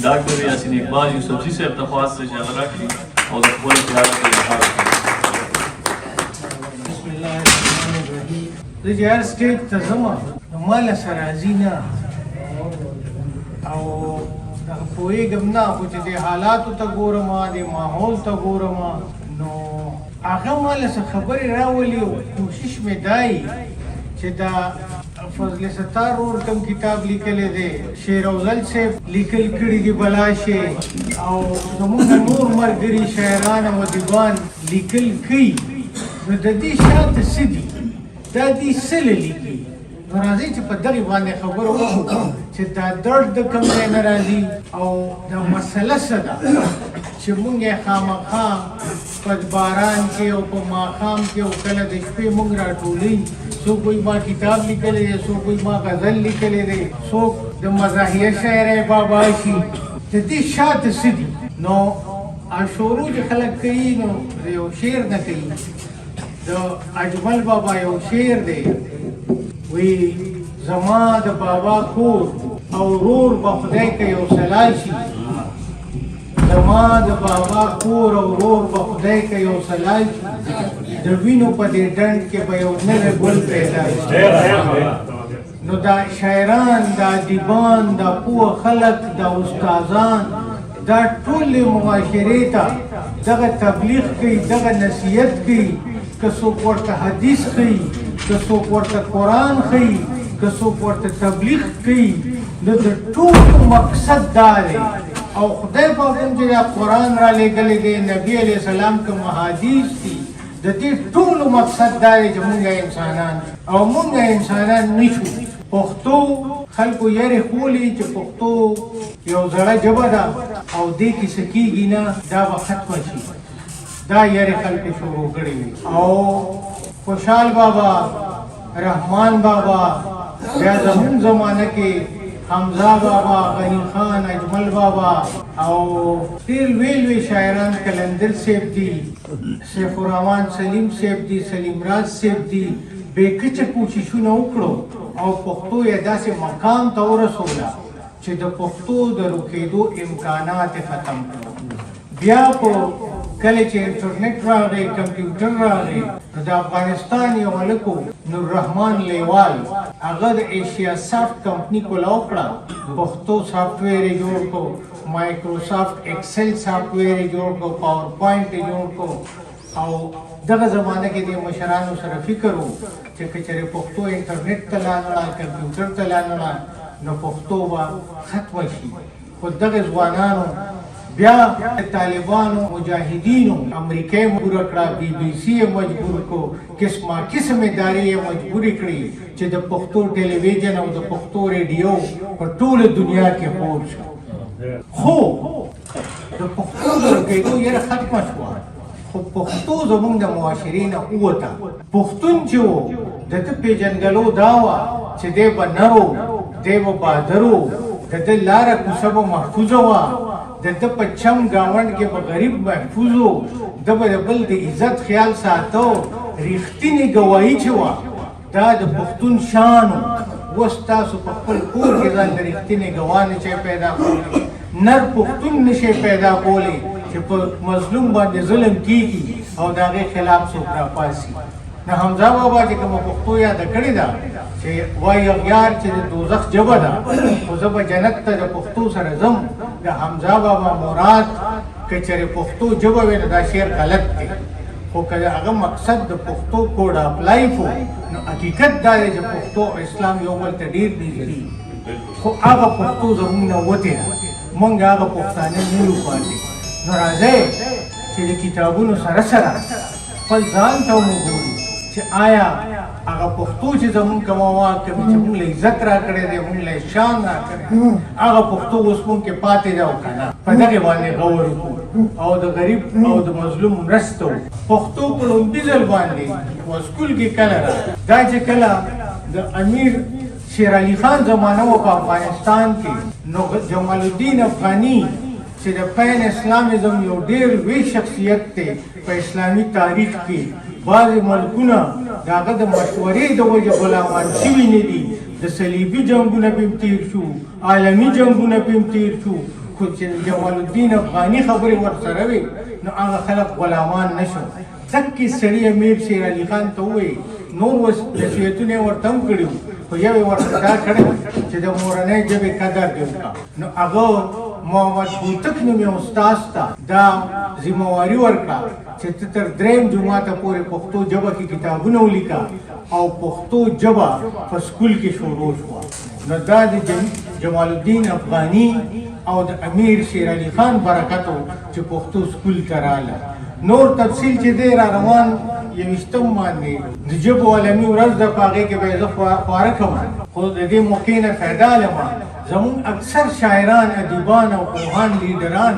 ډاکټر یاسین اقبال یوسفزي صاحب ته خواست چې هغه راکړي او د خپل خیال ته اظهار وکړي. بسم الله الرحمن الرحیم. زه چې هر سټیج ته ځم نو ما له سره راځي نه او دغه پوهېږم نه، خو چې د حالاتو ته ګورم، د ماحول ته ګورم، نو هغه ما له څه خبرې راولي او کوشش مې دی چې دا فضل ستار ورور کوم کتاب لیکلی دی، شیر افضل صاحب لیکل کړي دي بلاشه، او زموږ نور ملګري شاعران او ادیبان لیکل کوي، نو د دې شاته څه دي؟ دا دې څه لیکي؟ نو راځئ چې په دغې باندې خبره وکړو چې دا درد د کوم ځای نه راځي او دا مسله څه ده چې موږ یې خامخا په باران کې او په ماښام کې او کله د شپې موږ راټولوي. څوک وایي ما کتاب لیکلی دی، څوک وایي ما غزل لیکلی دی، څوک د مزاحیه شاعرۍ بابا شي. د دې شاته څه دي؟ نو شروع چې خلک کوي نو د یو شعر نه کوي. د اجمل بابا یو شعر دی، وی زما د بابا کور او ورور به خدای که یو سلال شي، زما د بابا کور او ورور به خدای که یو سلال شي، د وینو په دې ډنډ کې به یو نوی ګل پیدا شي. نو دا شاعران، دا ادیبان، دا پوه خلک، دا استادان، دا ټول معاشرې ته دغه تبلیغ کوي، دغه نصیحت کوي. که څوک ورته حدیث کوي، که څوک ورته قرآن ښیي، که څوک ورته تبلیغ کوي، نو د ټولو مقصد دا دی. او خدای پاک کوم چې دا قرآن را لېږلی دی، نبي علیه السلام کوم احادیث دي، د دې ټولو مقصد دا دی چې مونږ انسانان او مونږ انسانان نه شو. پښتو خلکو یارې خولي چې پښتو یو زړه ژبه ده او دې کې څه کېږي نه، دا به ختمه شي. دا یارې خلکو شروع کړې وي. او خوشحال بابا، رحمان بابا، بیا زمون زمانه کې حمزه بابا، غنی خان، اجمل بابا او ډېر لوی لوی شاعران، کلندر صاحب دي، سیف الرحمن سلیم صاحب دي، سلیم راز صاحب دي، بې کچه کوششونه وکړو او پښتو یې داسې مقام ته ورسوله چې د پښتو د رکېدو امکانات یې ختم کړو. بیا په کله چې انټرنیټ راغی، کمپیوټر راغی، نو د افغانستان یو هلک نوررحمان لیوال، هغه د ایشیا سافټ کمپني کوله وکړه، پښتو سافټویر یې جوړ کړو، مایکروسافټ ایکسل سافټویر یې جوړ کړو، پاور پوینټ یې جوړ کړو. او دغه زمانه کې د مشرانو سره فکر و چې که چېرې پښتو انټرنیټ ته لا نه وړه، کمپیوټر ته لا نه وړه، نو پښتو به ختمه شي. خو دغه ځوانانو بیا طالبانو، مجاهدینو امریکا یې مجبوره کړه، بي بي سي یې مجبور کړو، قسمه قسم ادارې یې مجبورې کړي چې د پښتو ټلویزیون او د پښتو ریډیو په ټوله دنیا کې خپور شو. خو د پښتو د رکېدو یره ختمه شوه، خو پښتو زموږ د معاشرې نه ووته. پښتون چې و د ده پېژندګلو دا وه چې دی به نر و، دی به بهادر و، د ده لاره کوڅه به محفوظه وه، د ده په چم ګاونډ کې به غریب محفوظ و، ده به د بل د عزت خیال ساته. رښتینې ګواهي چې وه دا د پښتون شان و. اوس تاسو په خپل کور کې ځان د رښتینې ګواه نه شئ پیدا کولی، نر پښتون نه شئ پیدا کولی چې په مظلوم باندې ظلم کېږي او د هغې خلاف څوک راپاڅي. نو حمزه بابا چې کومه پښتو یاده کړې ده چې وایي اغیار چې د دوزخ ژبه ده، خو زه به جنت ته د پښتو سره ځم. د حمزه بابا مراد که چېرې پښتو ژبه وي نو دا شعر غلط دی، خو که هغه مقصد د پښتو کوډ اف لایف و نو حقیقت دا دی چې پښتو او اسلام یو بل ته ډېر نږدې، خو هغه پښتو زموږ نه وتې ده، موږ هغه پښتانه نه یو پاتې. نو راځئ چې د کتابونو سره سره خپل ځان ته وګورو چې آیا هغه پښتو چې زموږ کومه واک کوي چې موږ له عزت راکړی دی، موږ له شان راکړی دی، هغه پښتو اوس موږ کې پاتې ده او که نه. په دغې باندې غور وکړو او د غریب او د مظلوم مرسته وکړو. پښتو په لومړي ځل باندې په سکول کې کله راغله، دا چې کله د امیر شیر علي خان زمانه وه په افغانستان کې، نو جمال الدین افغاني چې د پین اسلامیزم یو ډېر لوی شخصیت دی په اسلامي تاریخ کې، بعضې ملکونه د هغه د مشورې د وجې غلامان شوي نه دي. د صلیبي جنګونه پې تیر شو، عالمي جنګونه پې تیر شو، چې جمال الدین افغاني خبرې ورسره وي نو هغه خلک غلامان نشو. ځکه سړي امیر شیر علي خان ته ووایي نور نصیحتونه یې ورته هم کړي وو خو یو یې ورته دا کړی چې د مورنۍ ژبې قدر دې وکړه. نو هغه محمد هوتک نومي استاذ ته دا ذمهواري ورکړه چې ته تر درېیم جماعته پورې پښتو ژبه کې کتابونه ولیکه او پښتو ژبه په سکول کې شروع شوه. نو دا د جمال الدین افغاني او د امیر شیر علي خان برکت و چې پښتو سکول ته راغله. نور تفصیل چې دی را روان 21 باندې د ژبو عالمي ورځ ده، په هغې کې به یې زه خواره کوم خو د دې موقع نه فایده لمه. زمونږ اکثر شاعران، ادیبان او پوهان، لیډران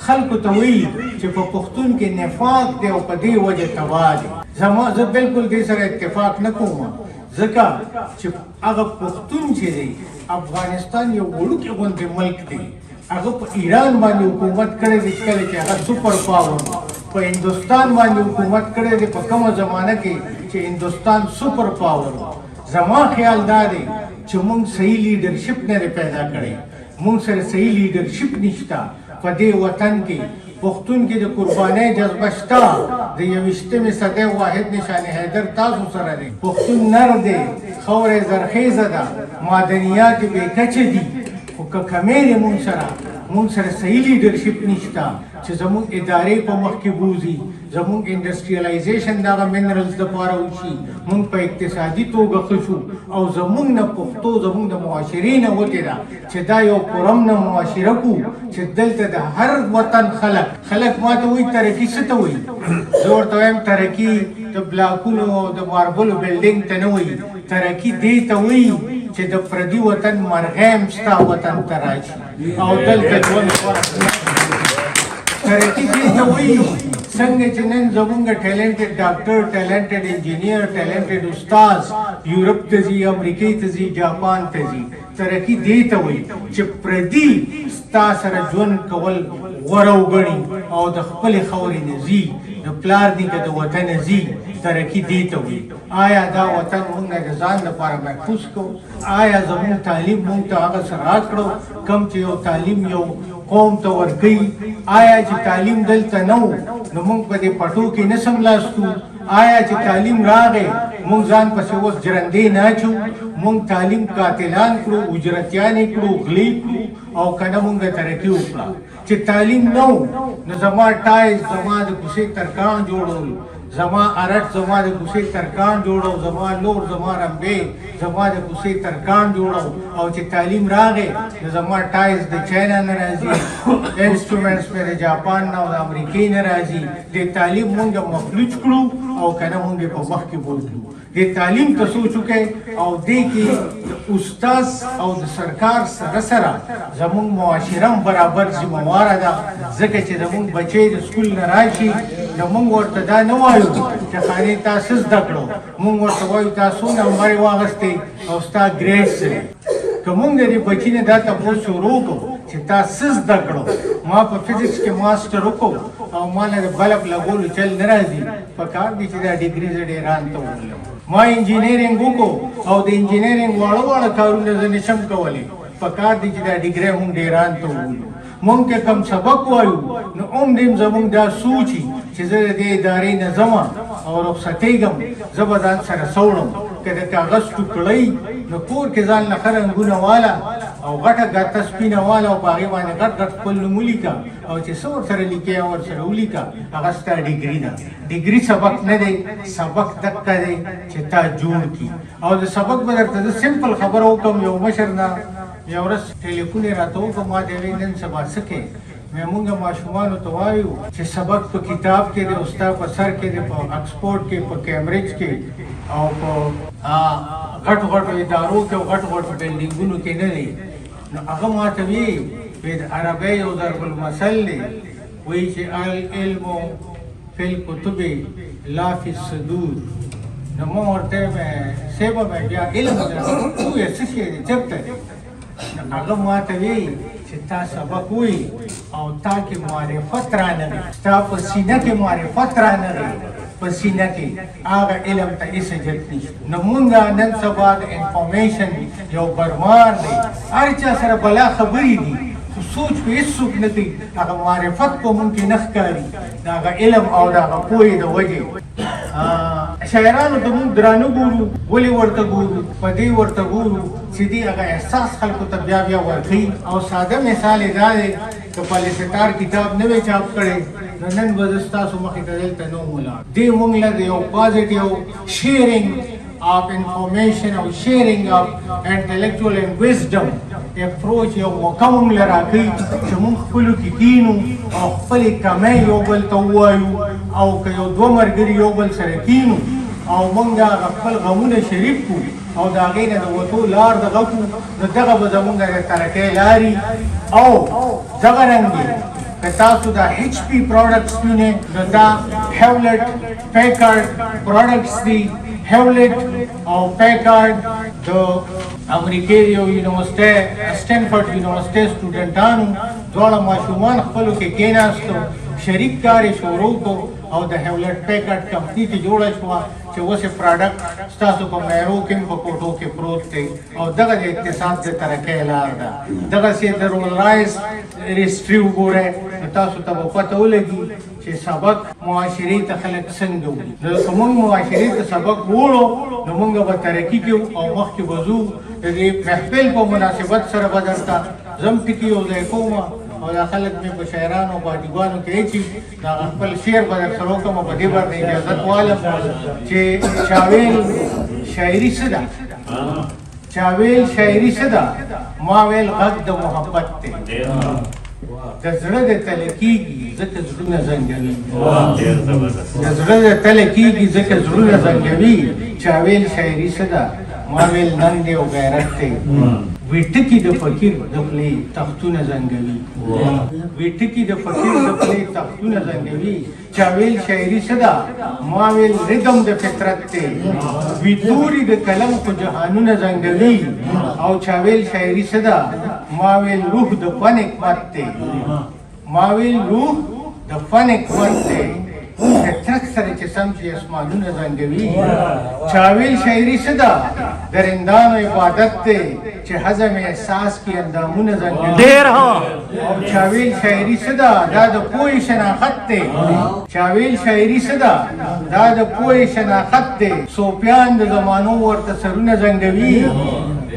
خلکو ته وایي چې په پښتون کې نفاق دی او په دې وجه تباه دی. زه بالکل دې سره اتفاق نه کوم، ځکه چې هغه پښتون چې دی افغانستان یو وړوکی غوندې ملک دی، هغه په ایران باندې حکومت کړی دی کله چې هغه سپر پاور، په هندوستان باندې حکومت کړی دی په کومه زمانه کې چې هندوستان سپر پاور. زما خیال دا دی چې موږ صحیح لیډرشپ نه دی پیدا کړی، موږ سره صحیح لیډرشپ نشته په دې وطن کې. پښتون کې د قربانۍ جذبه شته. د 21مې صدۍ واحد نشان حیدر تاسو سره دی. پښتون نر دی، خاورې زرخیزه ده، معدنیات بې کچه دي، خو که کمې دی مونږ سره صحیح لیډرشپ نشته چې زمونږ ادارې په مخ کې بوځي، زمونږ انډسټریالایزیشن دغه منرلز دپاره وشي، مونږ په اقتصادي توګه ښه شو او زمونږ نه پښتو زمونږ د معاشرې نه وتې ده چې دا یو پرامنه معاشره کو چې دلته د هر وطن خلک ماته وایي ترقي څه ته وایي. زه ورته وایم ترقي د بلاکونو او د ماربلو بلډینګ ته نه وایي، ترقي دې ته وایي چې د پردي وطن مرغیم ستا وطن ته راشي او دلته ژوند غوره کړي. ترقي دې ته وایي څنګه چې نن زمونږ ټیلنټډ ډاکټر، ټیلنټډ انجینیر، ټیلنټډ استاذ یورپ ته ځي، امریکې ته ځي، جاپان ته ځي. ترقي دې ته وایي چې پردي ستا سره ژوند کول غوره وګڼي او د خپلې خاورې نه ځي، د پلار نیکه د وطنه ځي. ترقي دې ته وایي. آیا دا وطن موږ نه د ځان لپاره محفوظ کړو؟ آیا زموږ تعلیم موږ ته هغه څه راکړو کوم چې یو تعلیم یو قوم ته ورکوي؟ آیا چې تعلیم دلته نه و نو موږ په دې پټو کې نه سملاستو؟ آیا چې تعلیم راغی موږ ځان پسې اوس جرندې نه اچو؟ موږ تعلیم قاتلان کړو، اجرتیانې کړو، غلی کړو او که نه موږ ترقي وکړه؟ چې تعلیم نه و نو زما ټایز زما د کوڅې ترکان جوړول، زما ارټ زما د کوڅې ترکان جوړو، زما لور زما رمبې زما د کوڅې ترکان جوړو. او چې تعلیم راغی نو زما ټایز د چاینا نه راځي، انسټرومنټس مې د جاپان نه او د امریکې نه راځي. د تعلیم مونږ مفلوج کړو او که نه مونږ په مخ کې بوتلو. د تعلیم ته سوچ وکړئ او دې کې د استاد او د سرکار سره زمونږ معاشره برابر ذمهواره ده، ځکه چې زمونږ بچی د سکول نه راشي نو مونږ ورته دا نه وایو چې خانې تا څه زده کړو، مونږ ورته وایو تا څو نمبرې واخیستې او ستا ګریډ څه دی. که مونږ د دې بچي نه دا تپوس شروع کړو چې تا څه زده کړو، ما په فزیکس کې ماسټر وکړو او ما نه د بلب لګولو چل نه راځي، پکار دی چې دا ډیګري زه ډېران ته وولم. ما انجینیرینګ وکړو او د انجینیرینګ واړه کارونه زه نشم کولی، پکار دی چې دا ډیګري هم ډېران ته وولو. مونږ که کم سبق وایو نو دیم زمونږ دا سوچي چې زه د دې ادارې نه ځمه او رخصتېږم، زه به ځان سره سوړم. که د کاغذ ټوکړی نو کور کې ځان نه ښه رنګونه واله او غټه ګاته سپینه واله او په هغې باندې غټ خپل نوم ولیکه او چې څه ورسره لیکې او ورسره ولیکه، هغه ستا ډیګري ده. ډیګري سبق نه دی، سبق دقه دی چې تا جوړ کړي. او د سبق به درته زه سمپل خبره وکړم. یو مشر نه یو ورځ ټلیفون یې راته وکړ، ما ته یې نن سبا څه کوې؟ مونږ ماشومانو ته وایو چې سبق په کتاب کې دی، ستا په سر کې دی، په اکسفورډ کې، په کیمبرج کې او په غټو ادارو کې او غټو بلډینګونو کې نه دی. نو هغه ما ته وایي د عربۍ یو ضرب المثل دی، وایي چې العلم فی الکتب لا فی الصدور. نو ما ورته صاحبه بیا علم وایي څه شی دی چېرته دی؟ هغه ما ته وایي چې تا سبق وایي او تا کې معرفت رانغی، ستا په سینه کې معرفت رانغی، په سینه کې هغه علم ته هېڅ حاجت نشته. نو مونږ نن سبا د انفارمیشن یو برمار دی، هر چا سره بلا خبرې دي، خو سوچ په هیڅوک نه کوي هغه معرفت په مونږ کې نه ښکاري د هغه علم او د هغه پوهې د وجې شاعرانو ته مونږ درانه ګورو ولې ورته ګورو په دې ورته ګورو چې دې هغه احساس خلکو ته بیا بیا ورښيي او ساده مثال یې دا دی که پالیستار کتاب نه وی چاپ کړی نو نن به زه ستاسو مخې ته دلته نه وم ولاړ دې مونږ له د یو پازیټیو شیرینګ of information or sharing of intellectual and wisdom approach یو موقع مونږ له راکوي چې مونږ خپلو کې کینو او خپلې کمۍ یو بل ته ووایو او که یو دوه ملګري یو بل سره کینو او مونږ هغه خپل غمونه شریک کړو او د هغې نه د وتو لار دغه کړو نو دغه به زمونږ د ترقۍ لارې او دغه رنګې که تاسو دا HP پروډکټس وینئ نو دا هیولټ پیکارډ پروډکټس دي هیولټ او پیکارډ د امریکې یو یونیورسټۍ سټینفورډ یونیورسټۍ سټوډنټانو دواړه ماشومان خپلو کې کېناستو شریک کار یې شروع کړو او د هیولټ پیکارډ کمپني کې جوړه شوه چې اوس یې پروډکټ ستاسو په میرو کې په کوټو کې پروت دی او دغه د اقتصاد د ترقۍ لار ده دغسې د رول رایس هسټري وګورئ نو تاسو ته به پته ولګي چې سبق معاشرې ته خلک څنګه وړي نو که موږ معاشرې ته سبق ووړو نو موږ به ترقي کوو او مخکې به ځو د دې محفل په مناسبت سره به درته زه هم ټکي یو ځای کوم او دا خلک مې په شاعرانو او پاټیګانو کې اچي دا خپل شعر به در سره وکړم په دې باندې اجازت والم چې چاویل شاعري څه ده چاویل شاعري څه ده ما ویل غږ د محبت دی د زړه د تله کېږي ځکه زړونه زنګوي د زړه د تله کېږي ځکه زړونه زنګوي چاویل شاعري څه ده ما ویل ننګ دی او غیرت دی وی ټکی د فقیر د خولې تختونه زنګوي وی ټکی د فقیر د خولې تختونه زنګوي چاویل شاعري څه ده ما ویل ردم د فطرت دی وی توري د قلم خو جهانونه زنګوي او چاویل شاعري څه ده ما ویل روح د فن حکمت دی ما ویل روح د فن حکمت دی د ترک سره چې سم چې اسمانونه زنګوي چاویل شاعري څه ده د رندانو عبادت دی چې هضم احساس کې اندامونه زنګوي او چاویل شاعري څه ده دا د پوهې شناخت دی چاویل شاعري څه ده دا د پوهې شناخت دی صوفیان د زمانو ورته سرونه زنګوي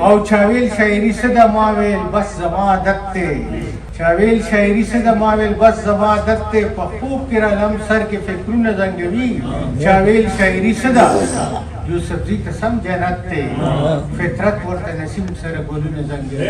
او چاویل شاعري څه ده ما ویل بس زما عادت دی چاویل شاعري څه ده ما ویل بس زما عادت دی په خوب کې رالم سر کې فکرونه زنګوي چاویل شاعري څه ده یوسفزي قسم جنت دی فطرت ورته نسیم سره ګلونه زنګوي